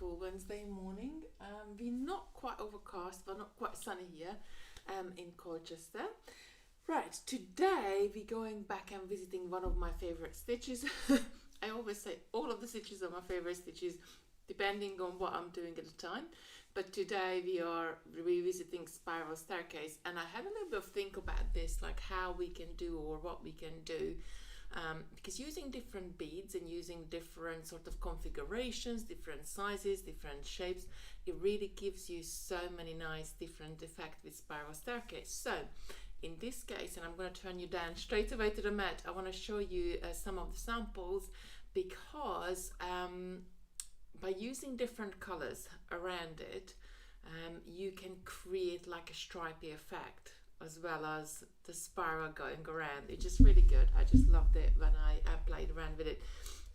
beautiful Wednesday morning. We're not quite overcast, but not quite sunny here in Colchester. Right, today we're going back and visiting one of my favorite stitches. I always say all of the stitches are my favorite stitches, depending on what I'm doing at the time. But today we are revisiting Spiral Staircase, and I had a little bit of think about this, like how we can do or what we can do. Because using different beads and using different sort of configurations, different sizes, different shapes, it really gives you so many nice different effects with Spiral Staircase. So in this case, and I'm going to turn you down straight away to the mat, I want to show you some of the samples, because by using different colors around it, you can create like a stripy effect, as well as the spiral going around. It's just really good. I just loved it when I played around with it.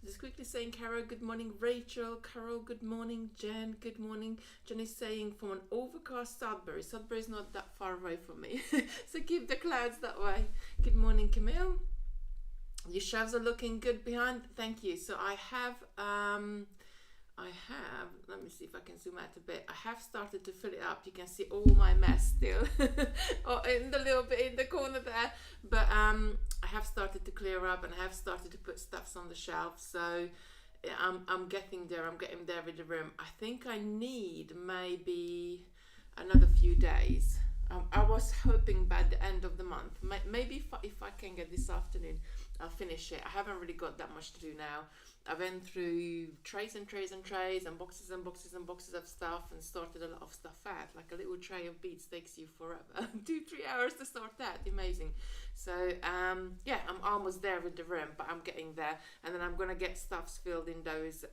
Just quickly saying, Carol, good morning. Rachel, Carol, good morning. Jen, good morning. Jen is saying from an overcast Sudbury. Sudbury is not that far away from me, so keep the clouds that way. Good morning, Camille. Your shelves are looking good behind. Thank you. So I have, let me see if I can zoom out a bit. I have started to fill it up. You can see all my mess still or in the little bit in the corner there, but I have started to clear up and I have started to put stuffs on the shelf. So I'm getting there. I'm getting there with the room. I think I need maybe another few days. I was hoping by the end of the month, maybe if I can get this afternoon, I'll finish it. I haven't really got that much to do now. I went through trays and trays and trays and boxes and boxes and boxes of stuff and sorted a lot of stuff out. Like a little tray of beads takes you forever, 2-3 hours to sort that. Amazing. So yeah, I'm almost there with the room, but I'm getting there. And then I'm gonna get stuffs filled in those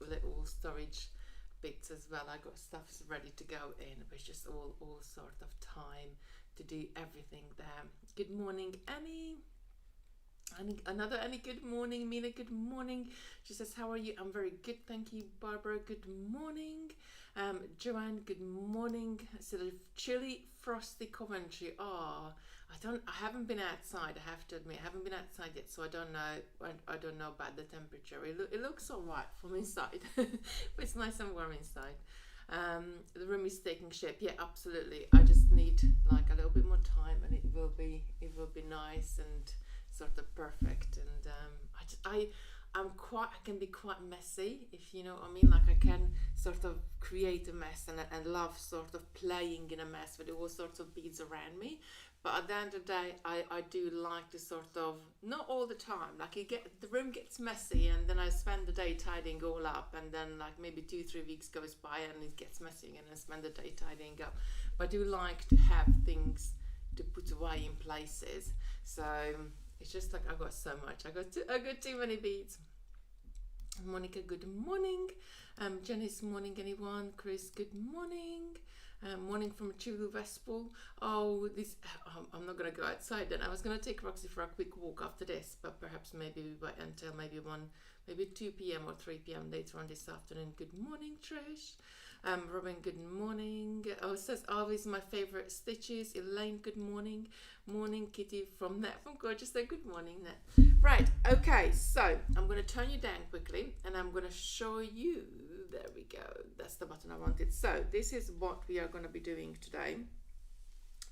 little storage bits as well. I got stuffs ready to go in, but it's just all sort of time to do everything there. Good morning, Annie. Another Annie, good morning. Mina, good morning. She says, how are you? I'm very good, thank you. Barbara, good morning. Joanne, good morning. So the chilly, frosty Coventry. I haven't been outside, I have to admit. I haven't been outside yet, so I don't know about the temperature. It looks all right from inside, but it's nice and warm inside. The room is taking shape. Yeah, absolutely. I just need like a little bit more time, and it will be nice and sort of perfect. And I can be quite messy, if you know what I mean. Like I can sort of create a mess and love sort of playing in a mess with all sorts of beads around me. But at the end of the day, I do like to sort of, not all the time, like the room gets messy and then I spend the day tidying all up, and then like maybe 2-3 weeks goes by and it gets messy again and I spend the day tidying up. But I do like to have things to put away in places. So it's just like I got so much. I got too many beads. Monica, good morning. Janice, morning anyone. Chris, good morning. Morning from Chulu Vespel. I'm not gonna go outside then. I was gonna take Roxy for a quick walk after this, but perhaps maybe we wait until maybe 2 p.m. or 3 p.m. later on this afternoon. Good morning, Trish. Robin, good morning. It says always my favorite stitches. Elaine, good morning. Morning, Kitty from Gorgeous. Say good morning, Net. Right, okay, so I'm going to turn you down quickly and I'm going to show you. There we go. That's the button I wanted. So this is what we are going to be doing today.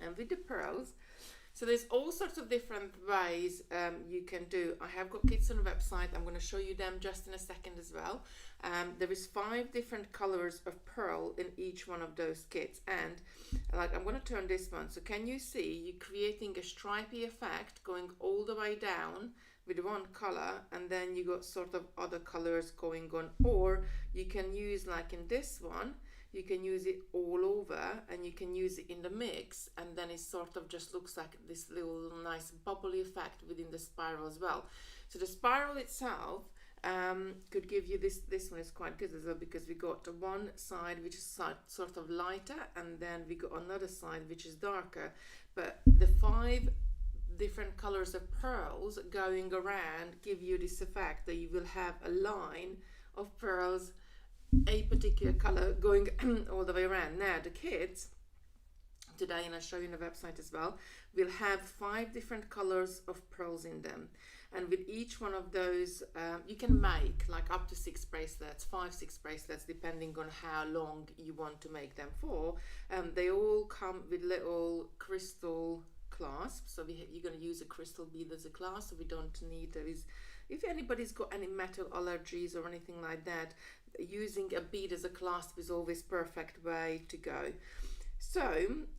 And with the pearls, so there's all sorts of different ways you can do. I have got kits on the website. I'm going to show you them just in a second as well. There is 5 different colors of pearl in each one of those kits, and like I'm going to turn this one. So can you see you're creating a stripy effect going all the way down with one color, and then you got sort of other colors going on, or you can use like in this one. You can use it all over and you can use it in the mix, and then it sort of just looks like this little nice bubbly effect within the spiral as well. So the spiral itself could give you this one is quite good as well, because we got one side which is sort of lighter, and then we got another side which is darker, but the 5 different colors of pearls going around give you this effect that you will have a line of pearls, a particular color going all the way around. Now the kits today, and I'll show you on the website as well. We'll have 5 different colors of pearls in them, and with each one of those you can make like up to 6 bracelets, 5-6 bracelets, depending on how long you want to make them for. They all come with little crystal clasp, so you're going to use a crystal bead as a clasp, so we don't need those. If anybody's got any metal allergies or anything like that, using a bead as a clasp is always perfect way to go. So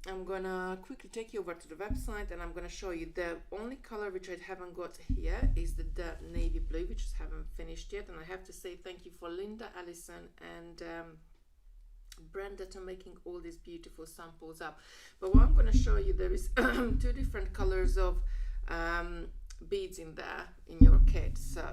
I'm gonna quickly take you over to the website, and I'm gonna show you the only color which I haven't got here is the navy blue, which I haven't finished yet. And I have to say thank you for Linda, Allison and Brenda to making all these beautiful samples up. But what I'm going to show you, there is 2 different colors of beads in there in your kit. So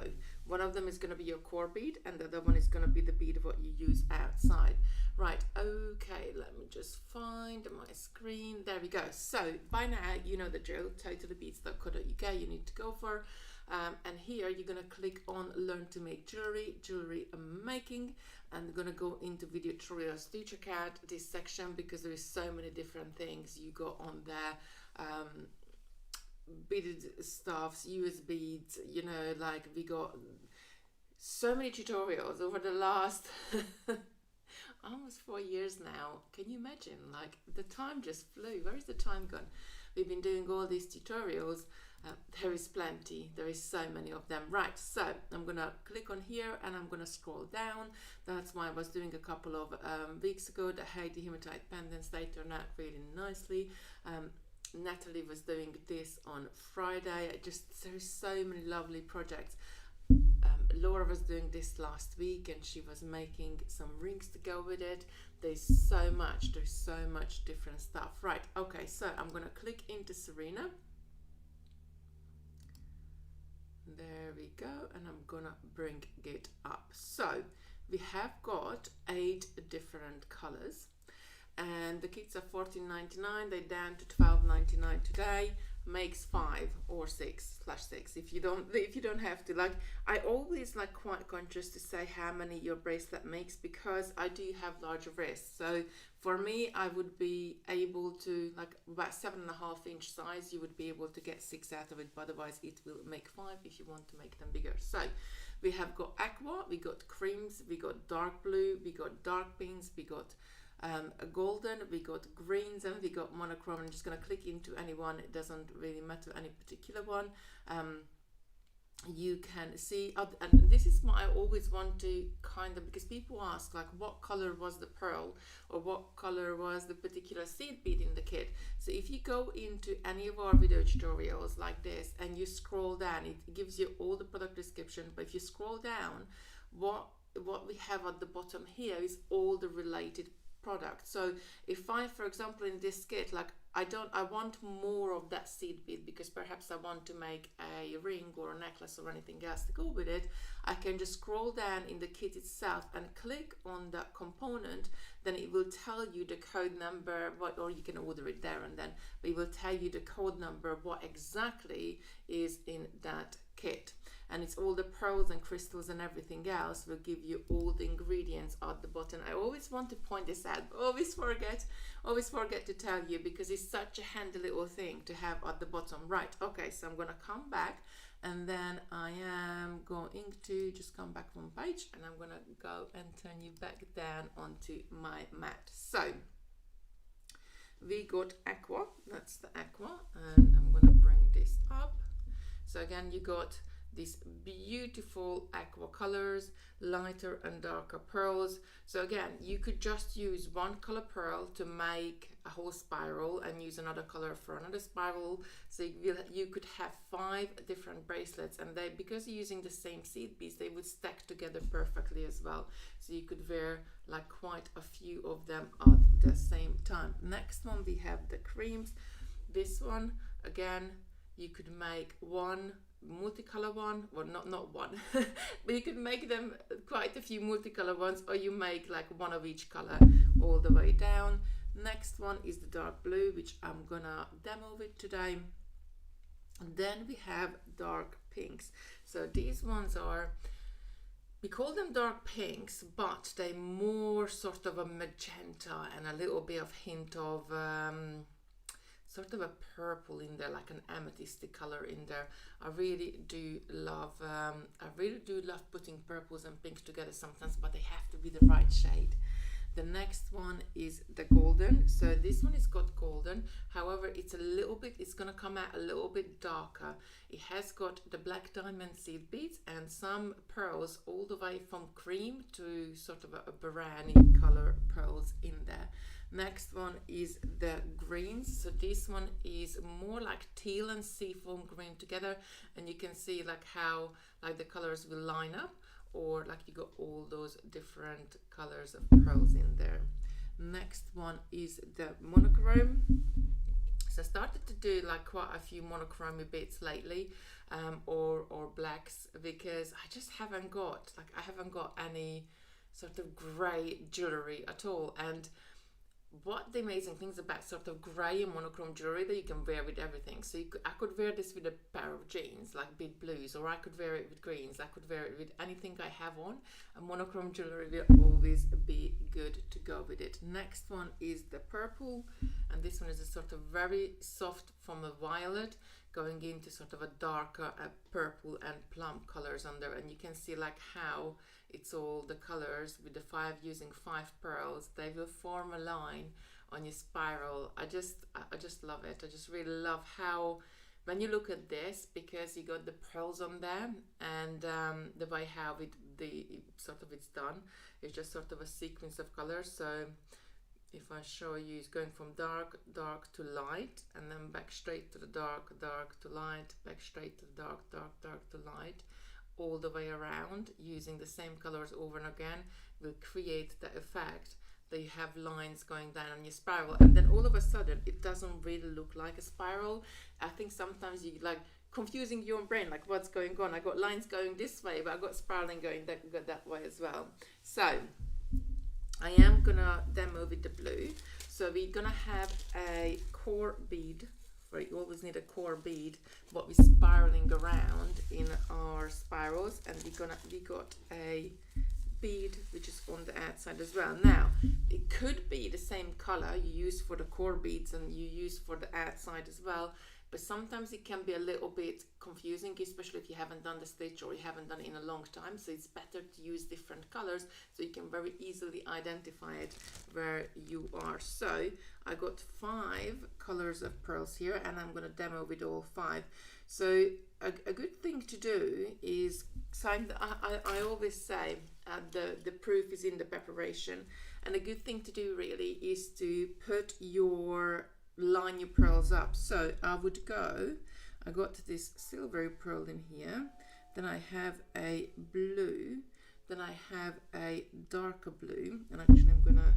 one of them is going to be your core bead, and the other one is going to be the bead of what you use outside. Right, okay, let me just find my screen. There we go. So by now you know the drill. Totallybeads.co.uk you need to go for. And here you're going to click on learn to make jewelry making, and you're going to go into video tutorials. Do check out this section because there is so many different things you got on there. Beaded stuffs, US beads, you know, like we got so many tutorials over the last almost 4 years now. Can you imagine? Like the time just flew. Where is the time gone? We've been doing all these tutorials. There is plenty. There is so many of them. Right, so I'm gonna click on here and I'm gonna scroll down. That's why I was doing a couple of weeks ago the Heidi hematite pendants. They turned out really nicely. Natalie was doing this on Friday. There is so many lovely projects. Laura was doing this last week and she was making some rings to go with it. There's so much different stuff. Right, okay, so I'm gonna click into Sirena. There we go, and I'm gonna bring it up. So we have got 8 different colors, and the kits are $14.99. They're down to $12.99 today. Makes 5 or 6/6 if you don't have to. Like I always like quite conscious to say how many your bracelet makes, because I do have larger wrists. So for me, I would be able to, like about 7.5 inch size, you would be able to get 6 out of it, but otherwise it will make 5 if you want to make them bigger. So we have got aqua, we got creams, we got dark blue, we got dark pinks, we got golden, we got greens, and we got monochrome. I'm just going to click into any one. It doesn't really matter any particular one. You can see, and this is what I always want to kind of, because people ask like what color was the pearl or what color was the particular seed bead in the kit. So if you go into any of our video tutorials like this and you scroll down, it gives you all the product description. But if you scroll down, what we have at the bottom here is all the related product. So if I, for example, in this kit, like I want more of that seed bead because perhaps I want to make a ring or a necklace or anything else to go with it, I can just scroll down in the kit itself and click on that component. Then it will tell you the code number, or you can order it there and then, but it will tell you the code number, what exactly is in that kit. And it's all the pearls and crystals and everything else will give you all the ingredients at the bottom. I always want to point this out, but always forget to tell you, because it's such a handy little thing to have at the bottom. Right, okay, so I'm gonna come back, and then I am going to just come back 1 page, and I'm gonna go and turn you back down onto my mat. So we got aqua, that's the aqua, and I'm gonna bring this up. So again, you got these beautiful aqua colors, lighter and darker pearls. So again, you could just use one color pearl to make a whole spiral and use another color for another spiral. So you could have 5 different bracelets, and they, because you're using the same seed beads, they would stack together perfectly as well. So you could wear like quite a few of them at the same time. Next one, we have the creams. This one, again, you could make one multicolor one, or not one but you could make them quite a few multicolor ones, or you make like one of each color all the way down. Next one is the dark blue, which I'm gonna demo with today. And then we have dark pinks. So these ones are, we call them dark pinks, but they more sort of a magenta and a little bit of hint of sort of a purple in there, like an amethysty color in there. I really do love putting purples and pinks together sometimes, but they have to be the right shade. The next one is the golden. So this one is got golden, however it's gonna come out a little bit darker. It has got the black diamond seed beads and some pearls all the way from cream to sort of a brownie color pearls in there. Next one is the greens. So this one is more like teal and seafoam green together, and you can see like how like the colors will line up, or like you got all those different colors of pearls in there. Next one is the monochrome. So I started to do like quite a few monochrome bits lately, or blacks, because I just haven't got any sort of grey jewelry at all. And what the amazing things about sort of grey and monochrome jewelry, that you can wear with everything. So I could wear this with a pair of jeans like bead blues, or I could wear it with greens, I could wear it with anything I have on, and monochrome jewelry will always be good to go with it. Next one is the purple, and this one is a sort of very soft from a violet going into sort of a darker purple and plum colors on there, and you can see like how it's all the colors with the using 5 pearls. They will form a line on your spiral. I just love it. I just really love how when you look at this, because you got the pearls on there, and the way how it's done, it's just sort of a sequence of colors. So if I show you, it's going from dark to light, and then back straight to the dark to light, back straight to the dark to light, all the way around, using the same colors over and again, will create the effect that you have lines going down on your spiral, and then all of a sudden it doesn't really look like a spiral. I think sometimes you like confusing your own brain, like what's going on. I got lines going this way, but I got spiraling going that way as well. So I am gonna demo with the blue. So we're gonna have a core bead. You always need a core bead, but we're spiraling around in our spirals, and we got a bead which is on the outside as well. Now it could be the same color you use for the core beads and you use for the outside as well, but sometimes it can be a little bit confusing, especially if you haven't done the stitch or you haven't done it in a long time. So it's better to use different colors so you can very easily identify it where you are. So I got 5 colors of pearls here, and I'm going to demo with all 5. So a good thing to do is, I always say the proof is in the preparation, and a good thing to do really is to line your pearls up. So I got this silvery pearl in here, then I have a blue, then I have a darker blue, and actually I'm gonna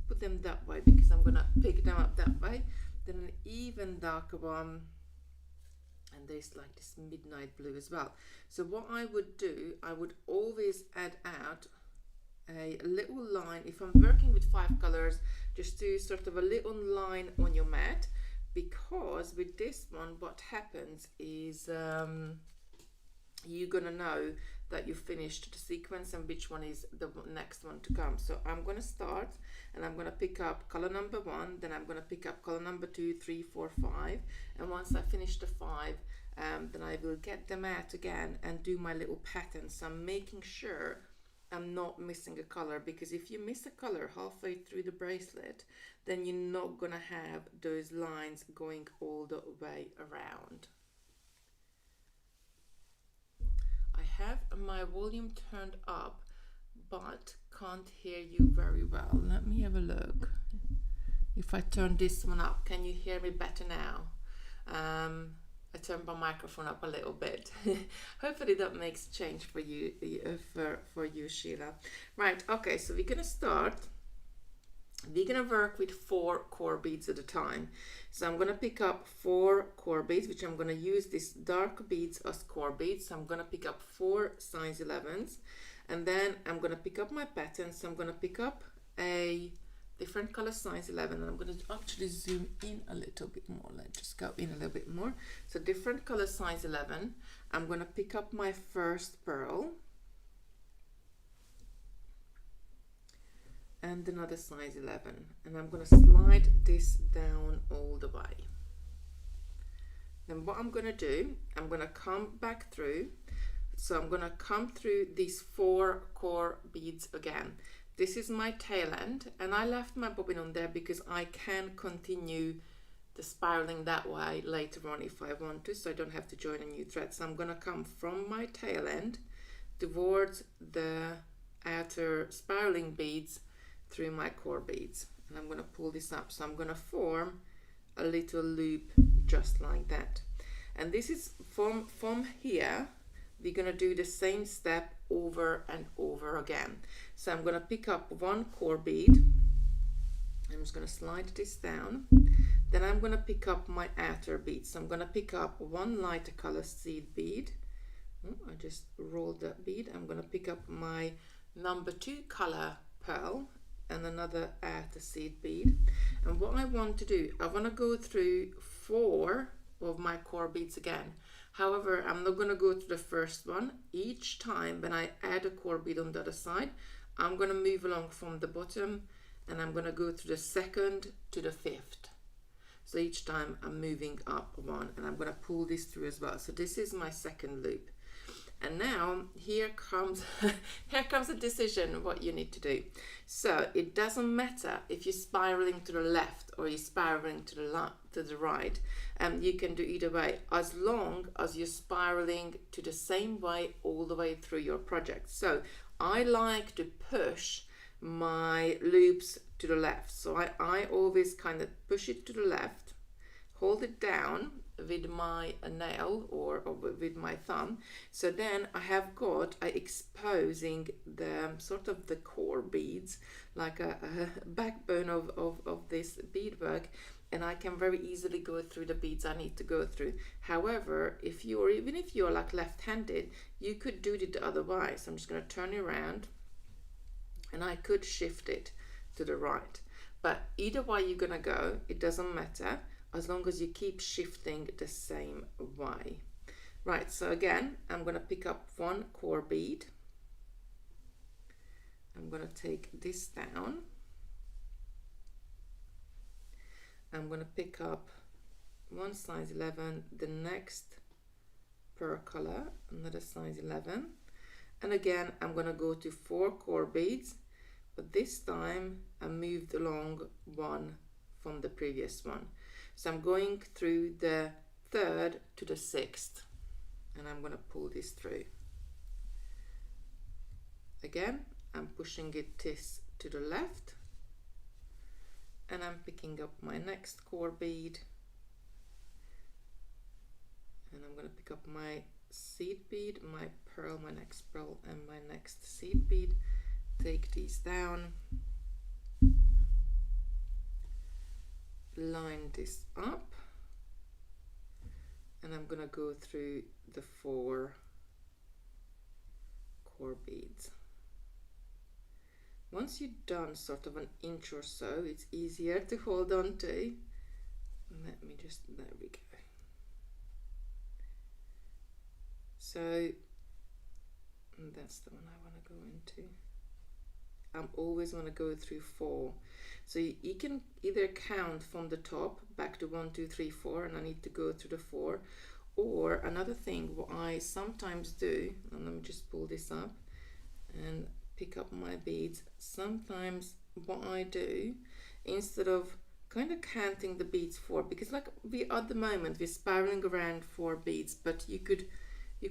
put them that way because I'm gonna pick them up that way, then an even darker one, and there's like this midnight blue as well. So what I would do, I would always add out a little line. If I'm working with 5 colors, just do sort of a little line on your mat, because with this one what happens is you're gonna know that you finished the sequence and which one is the next one to come. So I'm gonna start, and I'm gonna pick up color number 1, then I'm gonna pick up color number 2, 3, 4, 5, and once I finish the 5, then I will get them out again and do my little pattern. So I'm making sure I'm not missing a color, because if you miss a color halfway through the bracelet, then you're not gonna have those lines going all the way around. I have my volume turned up, but can't hear you very well. Let me have a look. If I turn this one up, can you hear me better now? I turned my microphone up a little bit. Hopefully that makes a change for you, for you, Sheila. Right, okay, so we're gonna start. We're gonna work with 4 core beads at a time. So I'm gonna pick up 4 core beads, which I'm gonna use these dark beads as core beads. So I'm gonna pick up 4 size 11s, and then I'm gonna pick up my pattern. So I'm gonna pick up a different color size 11, and I'm going to actually zoom in a little bit more. Let's just go in a little bit more. So different color size 11, I'm going to pick up my first pearl and another size 11, and I'm going to slide this down all the way. Then what I'm going to do, I'm going to come back through. So I'm going to come through these 4 core beads again. This is my tail end, and I left my bobbin on there because I can continue the spiraling that way later on if I want to, so I don't have to join a new thread. So I'm going to come from my tail end towards the outer spiraling beads through my core beads, and I'm going to pull this up. So I'm going to form a little loop just like that, and this is from here we're going to do the same step over and over again. So I'm going to pick up 1 core bead. I'm just going to slide this down. Then I'm going to pick up my outer bead. So I'm going to pick up 1 lighter color seed bead. I just rolled that bead. I'm going to pick up my number 2 color pearl and another outer seed bead. And what I want to do, I want to go through 4 of my core beads again. However, I'm not going to go to the first one. Each time when I add a core bead on the other side, I'm going to move along from the bottom, and I'm going to go to the 2nd to the 5th. So each time I'm moving up 1, and I'm going to pull this through as well. So this is my 2nd loop. And now here comes a decision what you need to do. So it doesn't matter if you're spiraling to the left or you're spiraling to the right. You can do either way, as long as you're spiraling to the same way all the way through your project. So I like to push my loops to the left. So I always kind of push it to the left, hold it down with my nail or with my thumb. So then I have got exposing the sort of the core beads, like a backbone of this beadwork, and I can very easily go through the beads I need to go through. However, even if you're like left-handed, you could do it the other way. So I'm just going to turn it around, and I could shift it to the right. But either way you're going to go, it doesn't matter, as long as you keep shifting the same way. Right, so again, I'm going to pick up 1 core bead. I'm going to take this down. I'm going to pick up 1 size 11, the next pearl color, another size 11. And again, I'm going to go to 4 core beads, but this time I moved along 1 from the previous one. So I'm going through the 3rd to the 6th, and I'm going to pull this through. Again, I'm pushing it this to the left, and I'm picking up my next core bead, and I'm going to pick up my seed bead, my pearl, my next pearl, and my next seed bead. Take these down, line this up, and I'm gonna go through the 4 core beads. Once you've done sort of an inch or so, it's easier to hold on to. There we go. So that's the one I want to go into. I'm always want to go through 4. So you can either count from the top back to 1, 2, 3, 4, and I need to go through the 4. Or another thing what I sometimes do, and let me just pull this up and pick up my beads. Sometimes what I do, instead of kind of counting the beads 4, because like we at the moment we're spiraling around 4 beads, but you could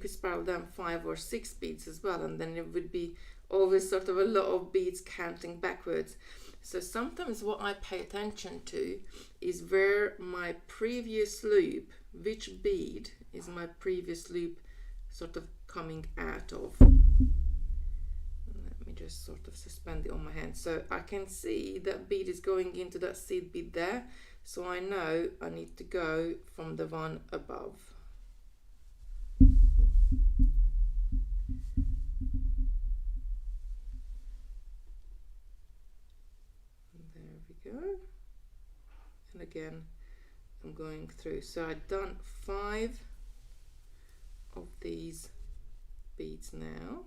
spiral down 5 or 6 beads as well, and then it would be always sort of a lot of beads counting backwards. So sometimes what I pay attention to is where my previous loop, which bead is my previous loop sort of coming out of. Let me just sort of suspend it on my hand. So I can see that bead is going into that seed bead there. So I know I need to go from the one above. Go. And again I'm going through. So I've done 5 of these beads now.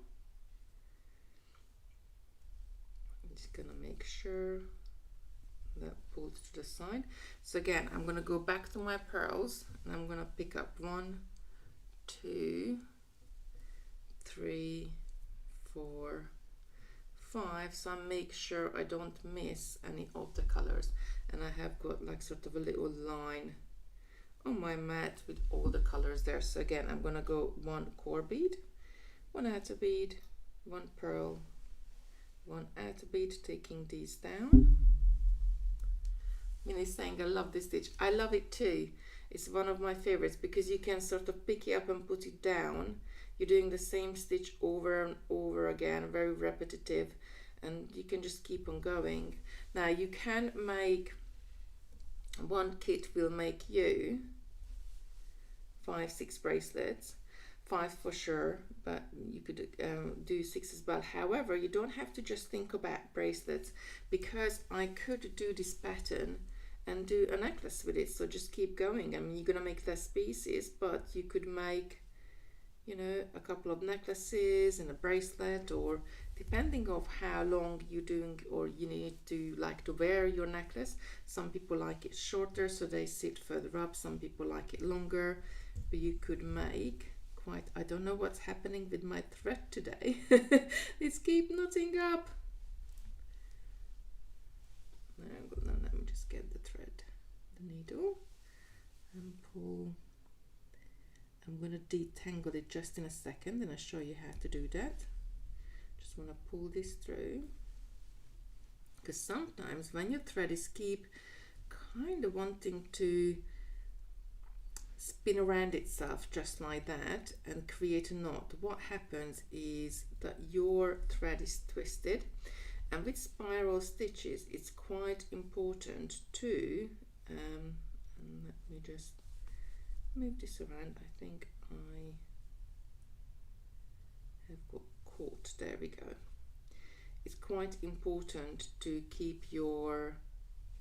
I'm just gonna make sure that pulled to the side. So again, I'm going to go back to my pearls and I'm going to pick up 1, 2, 3, 4, 5, so I make sure I don't miss any of the colors, and I have got like sort of a little line on my mat with all the colors there. So again, I'm going to go 1 core bead, 1 outer bead, 1 pearl, 1 outer bead, taking these down. Minnie's saying I love this stitch. I love it too. It's one of my favorites because you can sort of pick it up and put it down. You're doing the same stitch over and over again, very repetitive, and you can just keep on going. Now you can make, one kit will make you 5, 6 bracelets, 5 for sure, but you could do 6 as well. However, you don't have to just think about bracelets, because I could do this pattern and do a necklace with it. So just keep going. I mean, you're gonna make less pieces, but you could make, you know, a couple of necklaces and a bracelet, or depending of how long you're doing or you need to like to wear your necklace. Some people like it shorter so they sit further up, some people like it longer, but you could make quite, I don't know what's happening with my thread today. It's keep knotting up. Now let me just get the thread, the needle, and pull. I'm going to detangle it just in a second and I'll show you how to do that. Just want to pull this through, because sometimes when your thread is keep kind of wanting to spin around itself just like that and create a knot, what happens is that your thread is twisted. And with spiral stitches, it's quite important to, and let me just move this around. I think I have got caught. There we go. It's quite important to keep your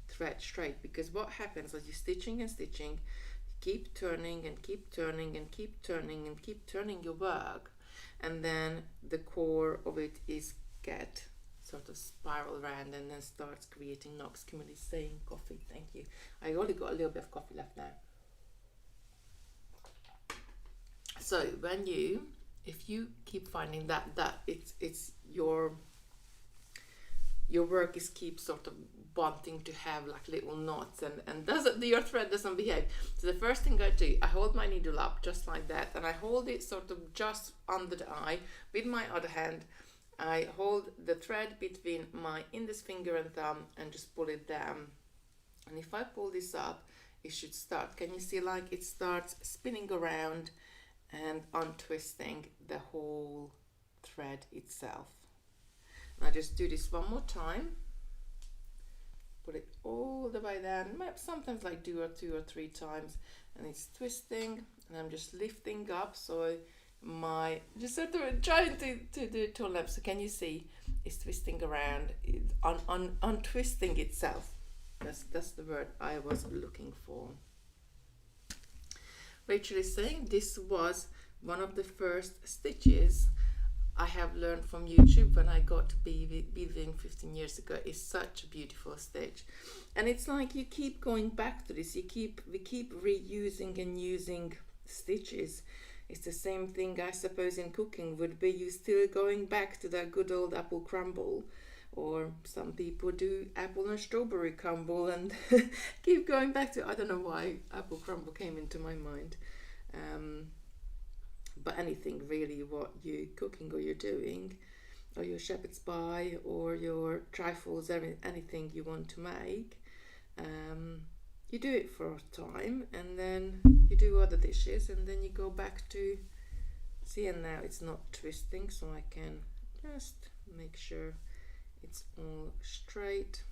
thread straight, because what happens as you're stitching and stitching, you keep turning and keep turning and keep turning and keep turning your work, and then the core of it is get sort of spiral around and then starts creating knocks. Kimberly's saying coffee, thank you. I only got a little bit of coffee left now. So when you, if you keep finding that it's your work is keep sort of wanting to have like little knots and doesn't, your thread doesn't behave. So the first thing I do, I hold my needle up just like that, and I hold it sort of just under the eye. With my other hand, I hold the thread between my index finger and thumb and just pull it down. And if I pull this up, it should start. Can you see like it starts spinning around and untwisting the whole thread itself. And I just do this one more time. Put it all the way down. Sometimes like do it 2 or 3 times, and it's twisting, and I'm just lifting up. So my just sort of trying to do it to left. So can you see it's twisting around, untwisting itself. That's the word I was looking for. Rachel is saying this was one of the first stitches I have learned from YouTube when I got to beading 15 years ago. It's such a beautiful stitch, and it's like you keep going back to this. We keep reusing and using stitches. It's the same thing, I suppose, in cooking would be you still going back to that good old apple crumble, or some people do apple and strawberry crumble and keep going back to, I don't know why apple crumble came into my mind. But anything really, what you're cooking or you're doing, or your shepherd's pie or your trifles, anything you want to make, you do it for a time and then you do other dishes, and then you go back to, see, and now it's not twisting, so I can just make sure it's all straight.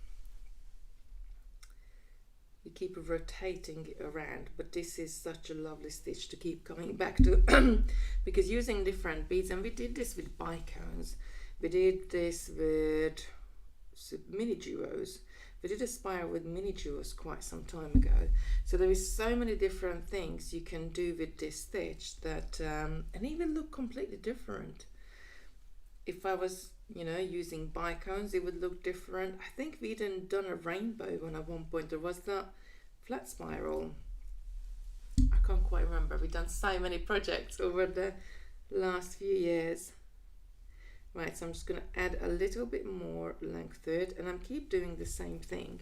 You keep rotating it around, but this is such a lovely stitch to keep coming back to because using different beads, and we did this with bicones, we did this with mini duos, we did a spiral with mini duos quite some time ago. So there is so many different things you can do with this stitch that and even look completely different. If I was you know, using bicones, it would look different. I think we didn't done a rainbow one at one point, or was that flat spiral? I can't quite remember. We've done so many projects over the last few years. Right, so I'm just going to add a little bit more length to it, and I'm keep doing the same thing.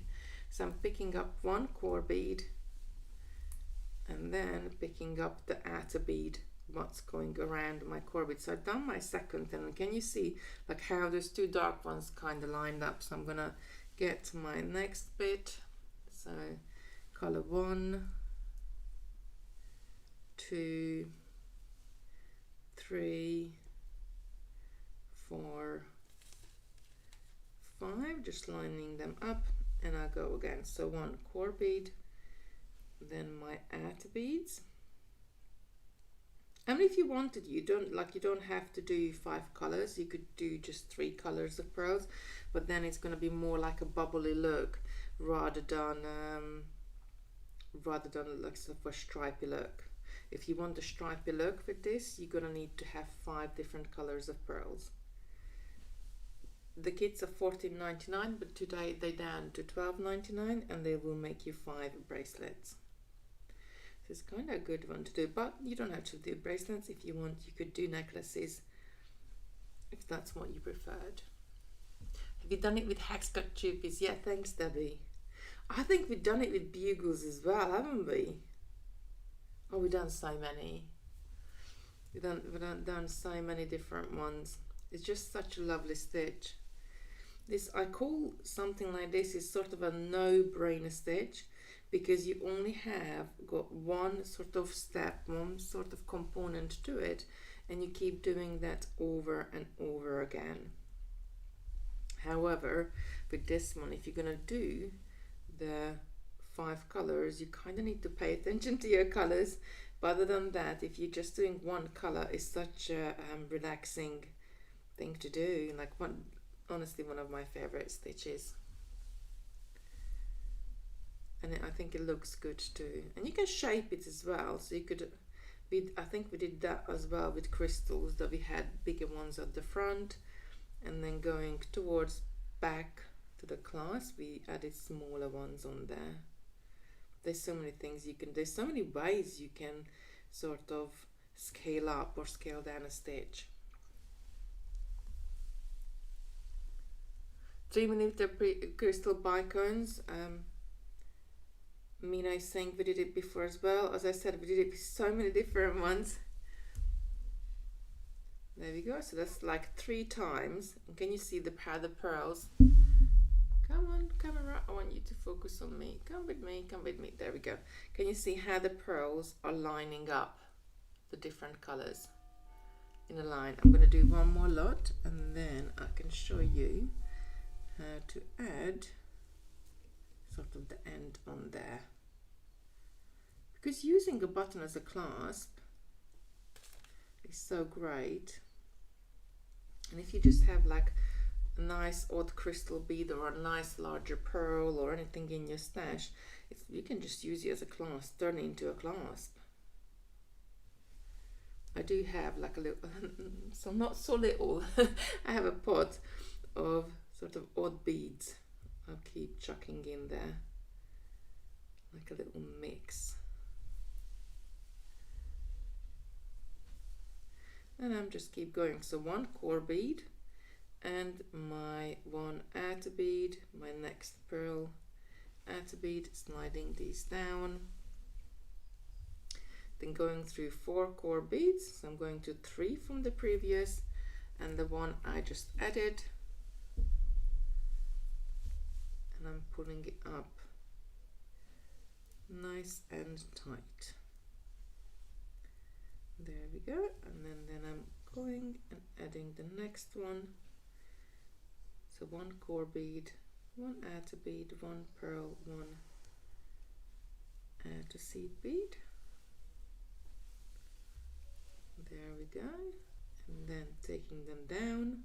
So I'm picking up one core bead and then picking up the outer bead, what's going around my core bead. So I've done my second, and can you see like how those two dark ones kind of lined up? So I'm going to get to my next bit. So color 1, 2, 3, 4, 5, just lining them up, and I'll go again. So one core bead, then my outer beads. And if you wanted, you don't have to do 5 colors. You could do just 3 colors of pearls, but then it's going to be more like a bubbly look rather than like sort of a stripy look. If you want a stripy look with this, you're going to need to have 5 different colors of pearls. The kits are $14.99, but today they're down to $12.99, and they will make you 5 bracelets. So it's kind of a good one to do, but you don't have to do bracelets. If you want, you could do necklaces if that's what you preferred. Have you done it with hexagon tupies? Yeah, thanks, Debbie. I think we've done it with bugles as well, haven't we? Oh, we've done so many. We've done so many different ones. It's just such a lovely stitch. This, I call something like this is sort of a no-brainer stitch, because you only have got one sort of step, one sort of component to it, and you keep doing that over and over again. However, with this one, if you're gonna do the 5 colors, you kind of need to pay attention to your colors. But other than that, if you're just doing one color, it's such a relaxing thing to do. Like honestly, one of my favorite stitches. And I think it looks good too. And you can shape it as well. So you could, I think we did that as well with crystals, that we had bigger ones at the front, and then going towards back to the clasp, we added smaller ones on there. There's so many things you can, there's so many ways you can sort of scale up or scale down a stitch. 3mm crystal bicones. Mina is saying we did it before as well. As I said, we did it with so many different ones. There we go. So that's like 3 times. And can you see how the pearls? Come on, camera. I want you to focus on me. Come with me. Come with me. There we go. Can you see how the pearls are lining up the different colors in a line? I'm going to do one more lot, and then I can show you how to add sort of the end on there, because using a button as a clasp is so great. And if you just have like a nice odd crystal bead or a nice larger pearl or anything in your stash, you can just use it as a clasp, turn it into a clasp. I do have like a little so not so little I have a pot of sort of odd beads. I'll keep chucking in there like a little mix. And I'm just keep going. So one core bead and my one outer bead, my next pearl outer bead, sliding these down. Then going through 4 core beads. So I'm going to 3 from the previous and the one I just added. And I'm pulling it up nice and tight. There we go. And then I'm going and adding the next one. So one core bead, one outer bead, one pearl, one outer seed bead. There we go. And then taking them down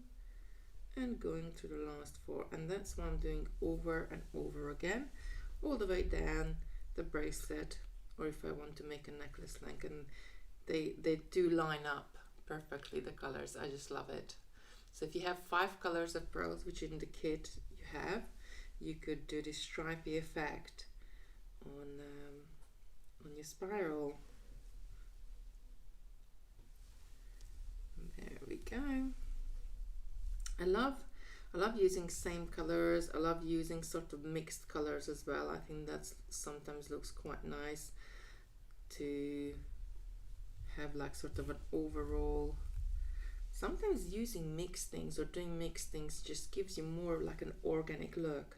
and going to the last 4, and that's what I'm doing over and over again, all the way down the bracelet, or if I want to make a necklace length. And they do line up perfectly, the colors. I just love it. So if you have 5 colors of pearls, which in the kit you have, you could do this stripy effect on your spiral. There we go. I love using same colors. I love using sort of mixed colors as well. I think that sometimes looks quite nice to have like sort of an overall. Sometimes using mixed things or doing mixed things just gives you more like an organic look,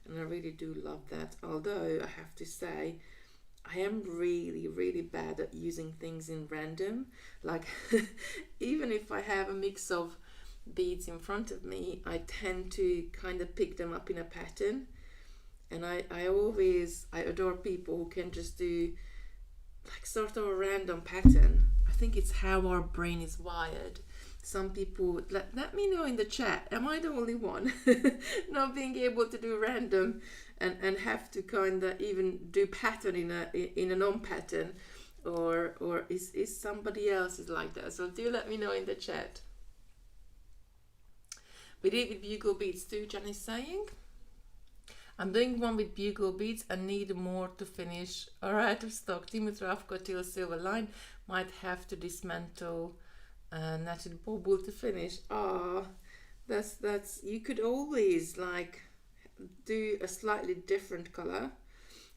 and I really do love that. Although I have to say, I am really bad at using things in random. Like even if I have a mix of beads in front of me, I tend to kind of pick them up in a pattern, and I adore people who can just do like sort of a random pattern. I think it's how our brain is wired. Some people, let me know in the chat, am I the only one not being able to do random and have to kind of even do pattern in a non-pattern, or is somebody else is like that? So do let me know in the chat. We did it with bugle beads too, Jan is saying. I'm doing one with bugle beads and need more to finish. Alright, of stock. Timothy, I've got till silver line. Might have to dismantle knitted bauble to finish. That's you could always like do a slightly different color.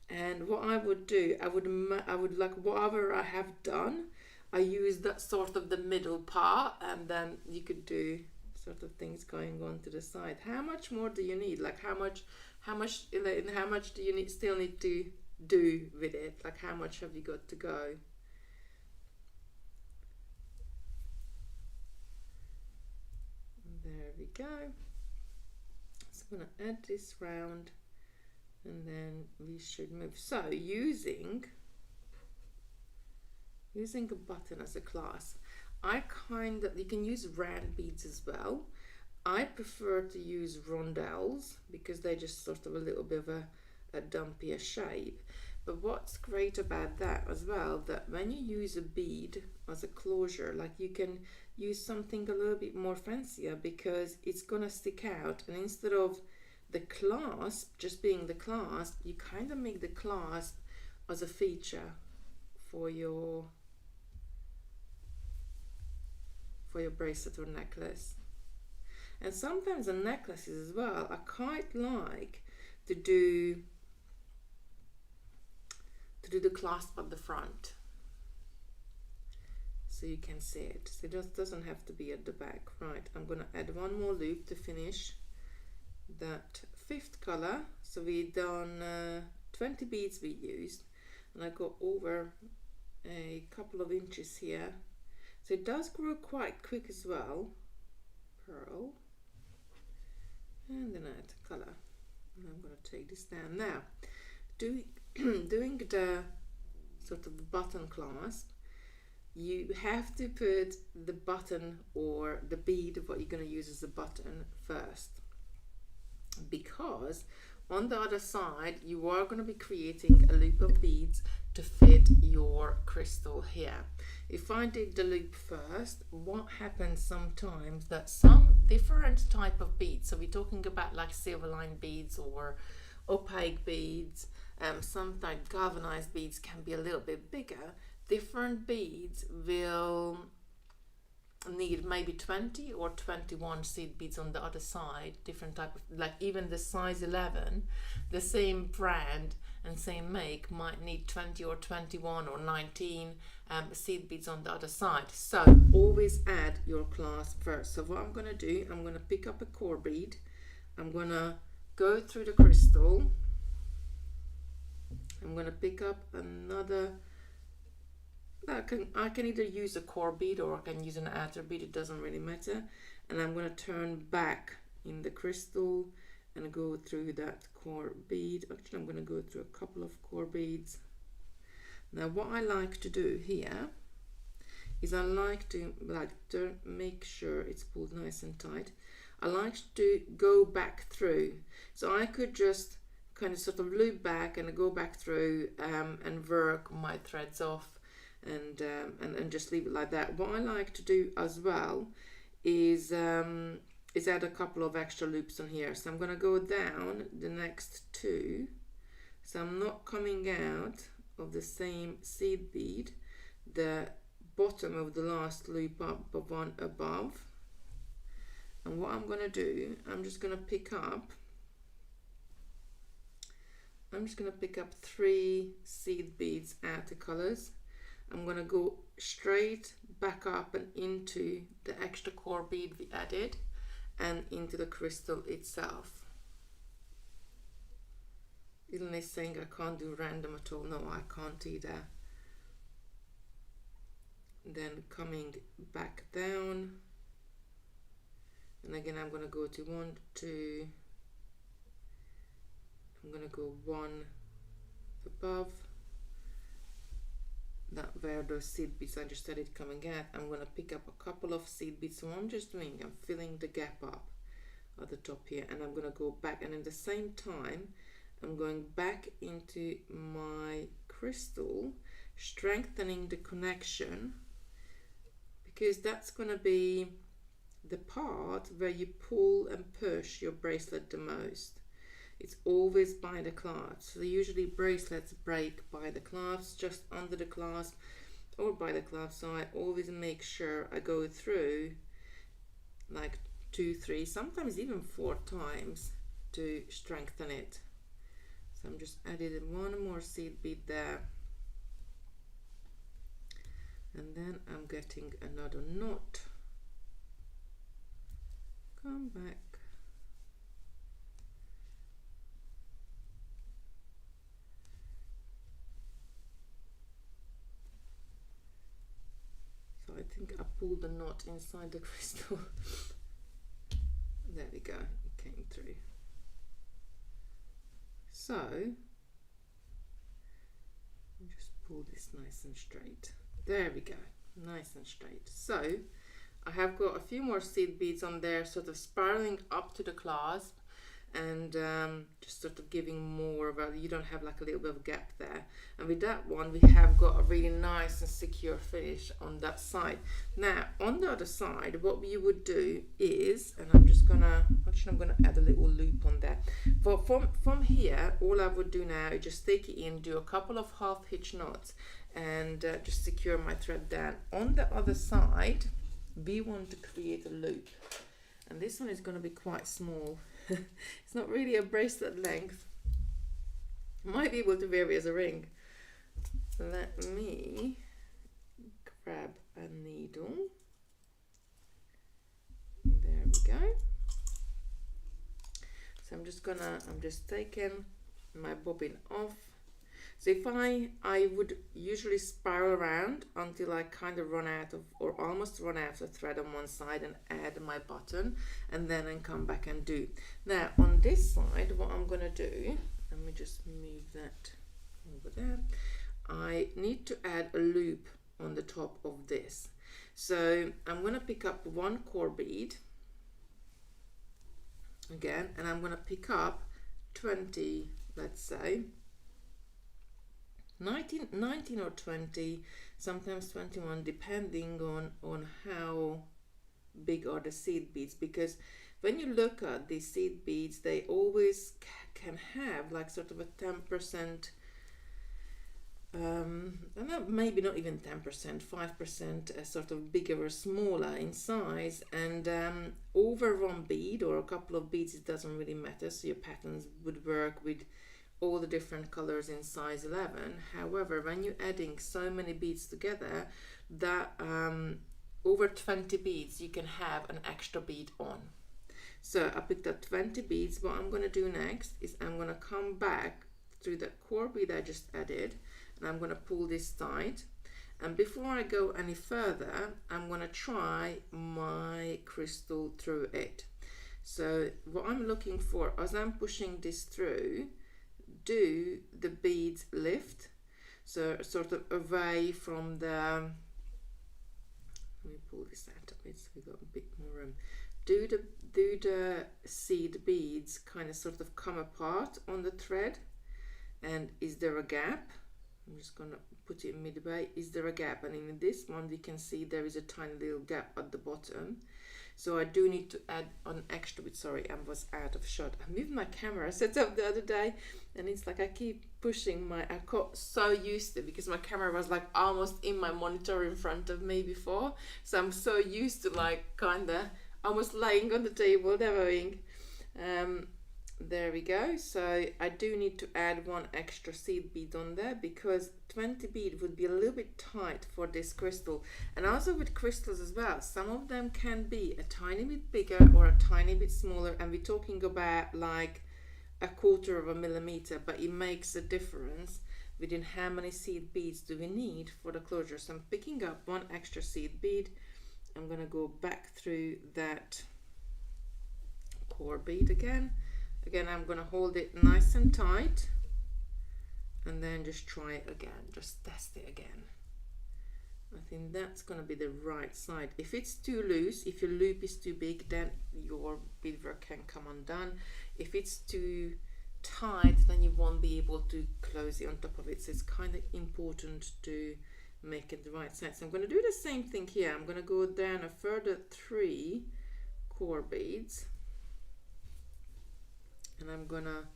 And what I would do, I would like whatever I have done, I use that sort of the middle part, and then you could do sort of things going on to the side. How much more do you need? Like how much do you still need to do with it? Like how much have you got to go? There we go. So I'm going to add this round, and then we should move. So using a button as a clasp, you can use round beads as well. I prefer to use rondelles because they're just sort of a little bit of a dumpier shape. But what's great about that as well, that when you use a bead as a closure, like you can use something a little bit more fancier because it's gonna stick out, and instead of the clasp just being the clasp, you kind of make the clasp as a feature for your bracelet or necklace. And sometimes on necklaces as well, I quite like to do the clasp at the front, so you can see it. So it just doesn't have to be at the back. Right, I'm gonna add one more loop to finish that 5th color. So we done 20 beads we used, and I got over a couple of inches here. So it does grow quite quick as well. Pearl, and then add color. And I'm going to take this down now. Doing the sort of the button clasp, you have to put the button or the bead of what you're going to use as a button first, because on the other side you are going to be creating a loop of beads to fit your crystal here. If I did the loop first, what happens sometimes that some different type of beads, so we're talking about like silver line beads or opaque beads, some type galvanized beads can be a little bit bigger. Different beads will need maybe 20 or 21 seed beads on the other side, different type of, like even the size 11, the same brand and same make might need 20 or 21 or 19 seed beads on the other side. So always add your clasp first. So what I'm going to do, I'm going to pick up a core bead, I'm going to go through the crystal, I'm going to pick up another. I can either use a core bead or I can use an outer bead, it doesn't really matter. And I'm going to turn back in the crystal and go through that core bead. Actually, I'm going to go through a couple of core beads. Now what I like to do here is I like to make sure it's pulled nice and tight. I like to go back through. So I could just kind of sort of loop back and go back through and work my threads off and just leave it like that. What I like to do as well is is add a couple of extra loops on here. So I'm going to go down the next two, so I'm not coming out of the same seed bead, the bottom of the last loop up, but one above. And what I'm going to do, I'm just going to pick up 3 seed beads out of colors. I'm going to go straight back up and into the extra core bead we added and into the crystal itself. Ilon is saying I can't do random at all. No, I can't either. Then coming back down, and again I'm going to go to 1, 2, I'm going to go 1 above that where those seed beads I just started coming out. I'm going to pick up a couple of seed beads. So what I'm just doing, I'm filling the gap up at the top here, and I'm going to go back, and at the same time I'm going back into my crystal, strengthening the connection, because that's going to be the part where you pull and push your bracelet the most. It's always by the clasp. So usually bracelets break by the clasp, just under the clasp or by the clasp. So I always make sure I go through like 2, 3, sometimes even 4 times to strengthen it. So I'm just adding 1 more seed bead there. And then I'm getting another knot. Come back. So I think I pulled the knot inside the crystal. There we go, it came through. So just pull this nice and straight. There we go, nice and straight. So I have got a few more seed beads on there, sort of spiraling up to the clasp, and just sort of giving more of a, you don't have like a little bit of gap there. And with that one we have got a really nice and secure finish on that side. Now on the other side, what you would do is, and I'm just gonna, actually I'm gonna add a little loop on there. From here, all I would do now is just take it in, do a couple of half hitch knots, and just secure my thread down. On the other side we want to create a loop, and this one is going to be quite small. It's not really a bracelet length. Might be able to vary as a ring. Let me grab a needle. There we go. So I'm just taking my bobbin off. So if I would usually spiral around until I kind of run out of, or almost run out of thread on one side, and add my button, and then I come back and do. Now on this side, what I'm going to do, let me just move that over there. I need to add a loop on the top of this. So I'm going to pick up 1 core bead again, and I'm going to pick up 20, let's say 19 or 20, sometimes 21, depending on how big are the seed beads, because when you look at these seed beads, they always can have like sort of a 10%, maybe not even 10%, 5% sort of bigger or smaller in size, and over 1 bead or a couple of beads, it doesn't really matter. So your patterns would work with all the different colors in size 11. However, when you're adding so many beads together, that over 20 beads you can have an extra bead on. So I picked up 20 beads. What I'm going to do next is I'm going to come back through the core bead I just added, and I'm going to pull this tight. And before I go any further, I'm going to try my crystal through it. So what I'm looking for, as I'm pushing this through, do the beads lift, so sort of away from the, let me pull this out a bit so we got a bit more room. Do the seed beads kind of sort of come apart on the thread, and is there a gap? I'm just gonna put it midway. Is there a gap? And in this one we can see there is a tiny little gap at the bottom. So I do need to add an extra bit. Sorry, I was out of shot. I moved my camera set up the other day, and it's like I keep pushing I got so used to it because my camera was like almost in my monitor in front of me before. So I'm so used to like kinda almost laying on the table demoing. There we go. So I do need to add one extra seed bead on there because 20 bead would be a little bit tight for this crystal. And also with crystals as well, some of them can be a tiny bit bigger or a tiny bit smaller, and we're talking about like a 1/4 of a millimeter, but it makes a difference within how many seed beads do we need for the closure. So I'm picking up one extra seed bead. I'm going to go back through that core bead again. Again, I'm going to hold it nice and tight and then just try it again, just test it again. I think that's going to be the right side. If it's too loose, if your loop is too big, then your beadwork can come undone. If it's too tight, then you won't be able to close it on top of it. So it's kind of important to make it the right side. So I'm going to do the same thing here. I'm going to go down a further 3 core beads. And I'm gonna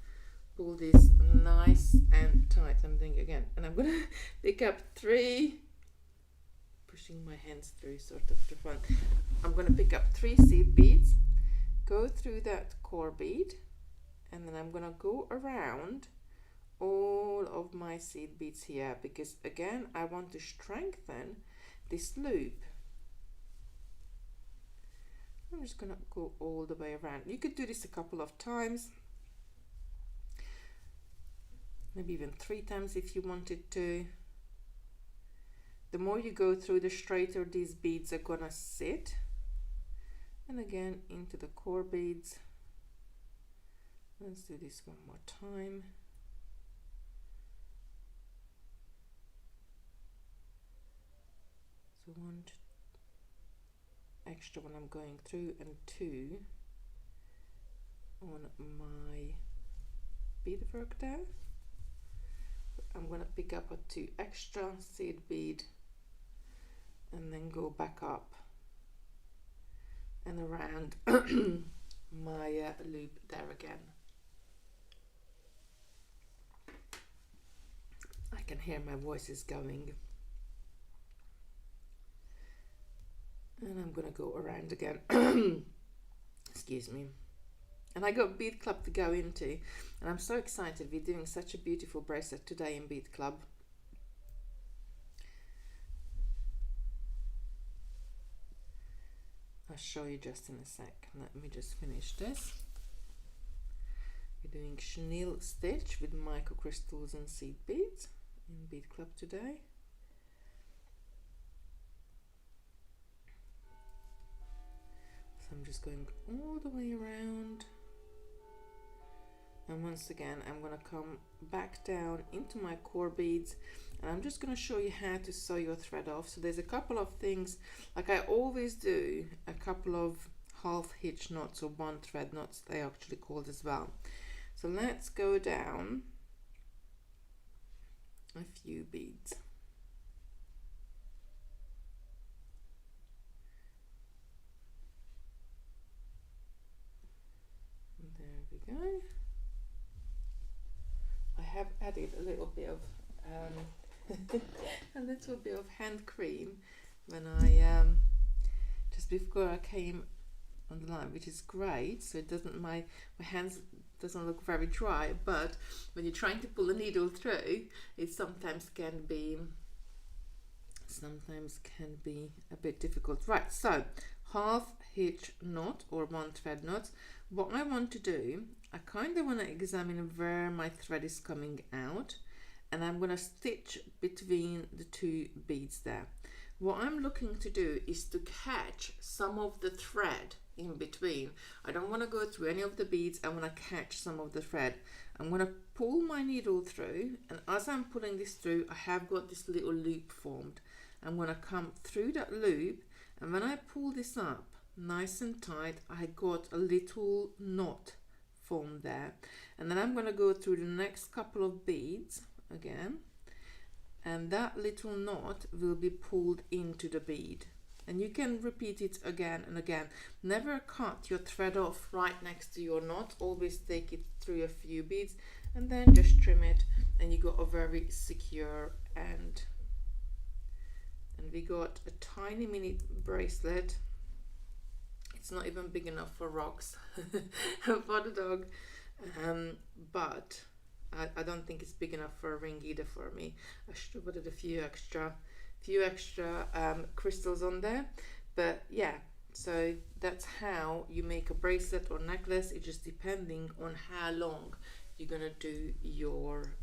pull this nice and tight. I'm doing it again, and I'm gonna pick up 3, pushing my hands through sort of the front. I'm gonna pick up 3 seed beads, go through that core bead, and then I'm gonna go around all of my seed beads here because again I want to strengthen this loop. I'm just gonna go all the way around. You could do this a couple of times, maybe even 3 times if you wanted to. The more you go through, the straighter these beads are gonna sit. And again into the core beads. Let's do this one more time. So 1 extra when I'm going through, and 2 on my beadwork there. I'm going to pick up a 2 extra seed bead and then go back up and around my loop there again. I can hear my voice is going. And I'm going to go around again. Excuse me. And I got BeadClub to go into, and I'm so excited. We're doing such a beautiful bracelet today in BeadClub. I'll show you just in a sec. Let me just finish this. We're doing chenille stitch with microcrystals and seed beads in BeadClub today. So I'm just going all the way around. And once again, I'm going to come back down into my core beads, and I'm just going to show you how to sew your thread off. So there's a couple of things, like I always do, a couple of half hitch knots or 1 thread knots, they're actually called as well. So let's go down a few beads. And there we go. I have added a little bit of hand cream when I just before I came on the line, which is great. So it doesn't my hands doesn't look very dry, but when you're trying to pull a needle through, it sometimes can be a bit difficult. Right, so half hitch knot or 1 thread knot. What I want to do, I kind of want to examine where my thread is coming out, and I'm going to stitch between the 2 beads there. What I'm looking to do is to catch some of the thread in between. I don't want to go through any of the beads. I want to catch some of the thread. I'm going to pull my needle through, and as I'm pulling this through, I have got this little loop formed. I'm going to come through that loop, and when I pull this up nice and tight, I got a little knot formed there. And then I'm going to go through the next couple of beads again, and that little knot will be pulled into the bead. and you can repeat it again and again. Never cut your thread off right next to your knot. Always take it through a few beads and then just trim it, and you got a very secure end. And we got a tiny mini bracelet. It's not even big enough for rocks for the dog, but I don't think it's big enough for a ring either for me. I should have put a few extra crystals on there, but yeah, so that's how you make a bracelet or necklace. It's just depending on how long you're gonna do your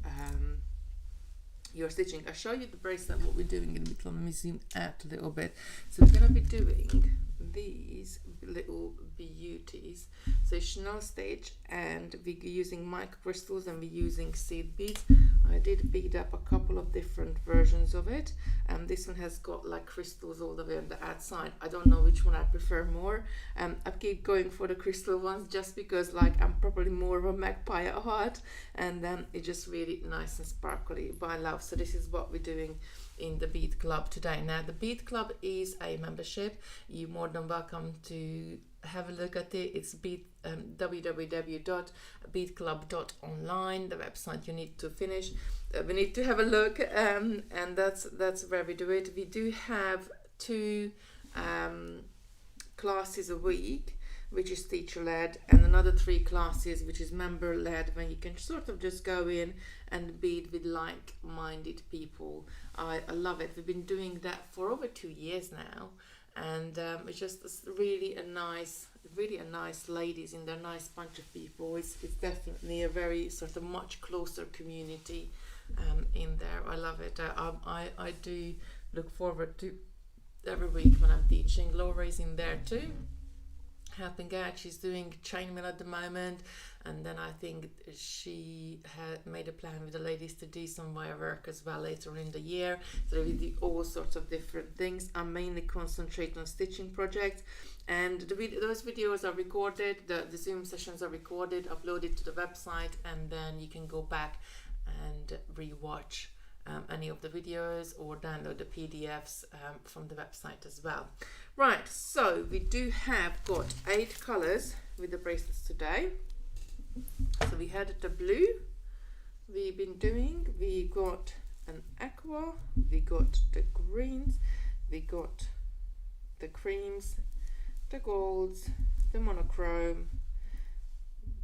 stitching. I'll show you the bracelet, what we're doing in a bit. Let me zoom out a little bit. So we're gonna be doing these little beauties. So Chanel stitch, and we're using micro crystals and we're using seed beads. I did bead up a couple of different versions of it, and this one has got like crystals all the way on the outside. I don't know which one I prefer more. I keep going for the crystal ones just because like I'm probably more of a magpie at heart, and then it's just really nice and sparkly, but I love. So this is what we're doing in the Bead Club today. Now the Bead Club is a membership. You're more than welcome to have a look at it. It's www.beadclub.online, the website you need to finish. We need to have a look, and that's where we do it. We do have 2 classes a week, which is teacher led, and another 3 classes which is member led, when you can sort of just go in and bead with like-minded people. I love it. We've been doing that for over 2 years now, and it's just really a nice ladies in there, nice bunch of people. It's definitely a very sort of much closer community in there. I love it. I do look forward to every week when I'm teaching. Laura is in there too, helping out. She's doing chainmail at the moment, and then I think she had made a plan with the ladies to do some wire work as well later in the year. So we do all sorts of different things. I mainly concentrate on stitching projects, and those videos are recorded, the Zoom sessions are recorded, uploaded to the website, and then you can go back and re-watch any of the videos or download the PDFs from the website as well. Right, so we do have got 8 colors with the bracelets today. So we had the blue we've been doing, we got an aqua, we got the greens, we got the creams, the golds, the monochrome,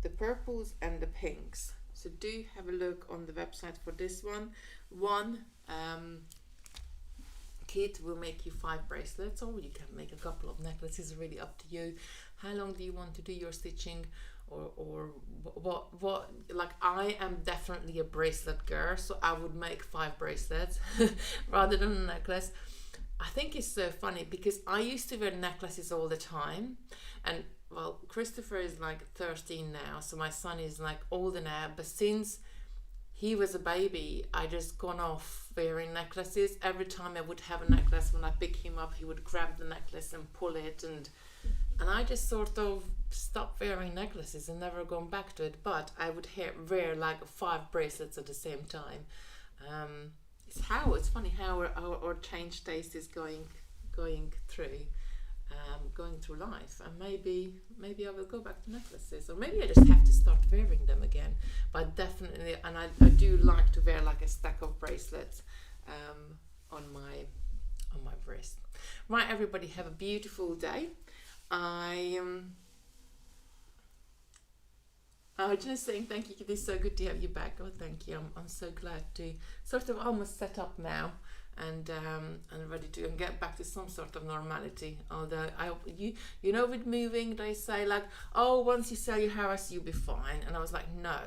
the purples and the pinks. So do have a look on the website for this one. One kit will make you 5 bracelets, or you can make a couple of necklaces, really up to you. How long do you want to do your stitching, or what like I am definitely a bracelet girl, so I would make 5 bracelets rather than a necklace. I think it's so funny because I used to wear necklaces all the time, and well, Christopher is like 13 now, so my son is like older now, but since he was a baby, I just gone off wearing necklaces. Every time I would have a necklace, when I pick him up, he would grab the necklace and pull it, and I just sort of stopped wearing necklaces and never gone back to it. But I would wear like 5 bracelets at the same time. It's funny how our change taste is going through life, and maybe I will go back to necklaces, or maybe I just have to start wearing them again. But definitely, and I do like to wear like a stack of bracelets on my wrist. Right, everybody, have a beautiful day. I was just saying thank you. It is so good to have you back. Oh, thank you. I'm so glad to sort of almost set up now and ready to get back to some sort of normality. Although you know, with moving, they say like, oh, once you sell your house, you'll be fine. And I was like, no.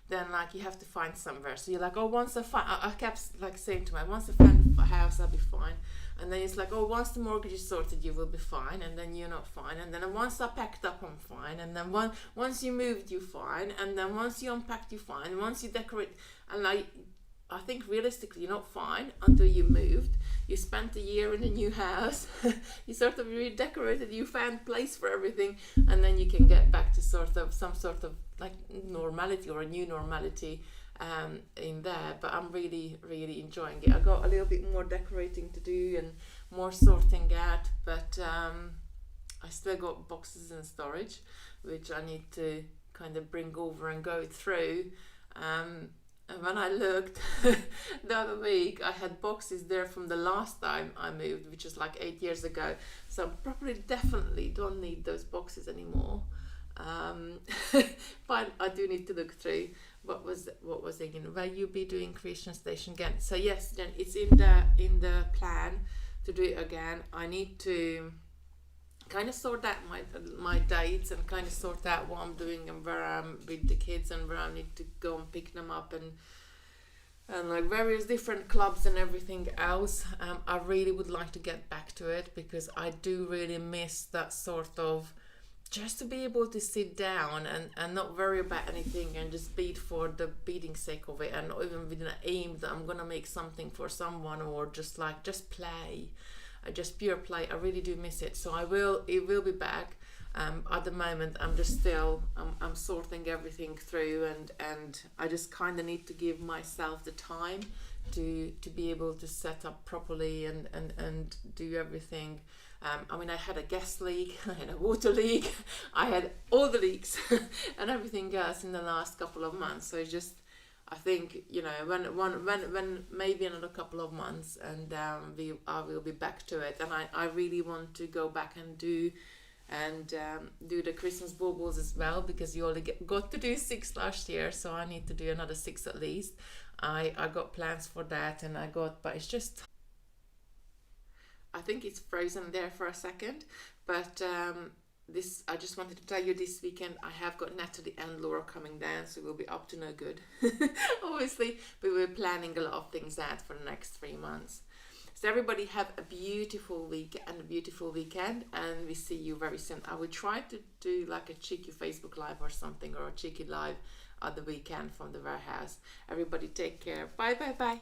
Then like you have to find somewhere. So you're like, oh, once I kept like saying to myself, once I find a house, I'll be fine. And then it's like, oh, once the mortgage is sorted, you will be fine. And then you're not fine. And then once I packed up, I'm fine. And then once you moved, you're fine. And then once you unpacked, you're fine. And once you decorate, and I think realistically, you're not fine until you moved. you spent a year in a new house, you sort of redecorated, you found place for everything, and then you can get back to sort of some sort of like normality or a new normality in there. But I'm really enjoying it. I got a little bit more decorating to do and more sorting out, but I still got boxes in storage which I need to kind of bring over and go through. And when I looked the other week, I had boxes there from the last time I moved, which is like 8 years ago. So I probably definitely don't need those boxes anymore. But I do need to look through what was again. Will you be doing Creation Station again? So yes, Jen, it's in the plan to do it again. I need to kind of sort out my dates and kind of sort out what I'm doing and where I'm with the kids and where I need to go and pick them up and like various different clubs and everything else. I really would like to get back to it because I do really miss that sort of just to be able to sit down and not worry about anything and just bead for the beading sake of it, and not even with an aim that I'm gonna make something for someone, or just play. Just pure play. I really do miss it, so it will be back. At the moment I'm just still I'm sorting everything through, and I just kind of need to give myself the time to be able to set up properly and do everything. I mean, I had a gas leak, I had a water leak, I had all the leaks and everything else in the last couple of months. So it's just, I think, you know, when maybe another couple of months, and I will be back to it. And I really want to go back and do the Christmas baubles as well, because you only got to do 6 last year, so I need to do another 6 at least. I got plans for that, but it's just, I think it's frozen there for a second, but this, I just wanted to tell you, this weekend I have got Natalie and Laura coming down, so we'll be up to no good. Obviously, but we're planning a lot of things out for the next 3 months. So everybody have a beautiful week and a beautiful weekend, and we see you very soon. I will try to do like a cheeky Facebook Live or something, or a cheeky live at the weekend from the warehouse. Everybody take care. Bye.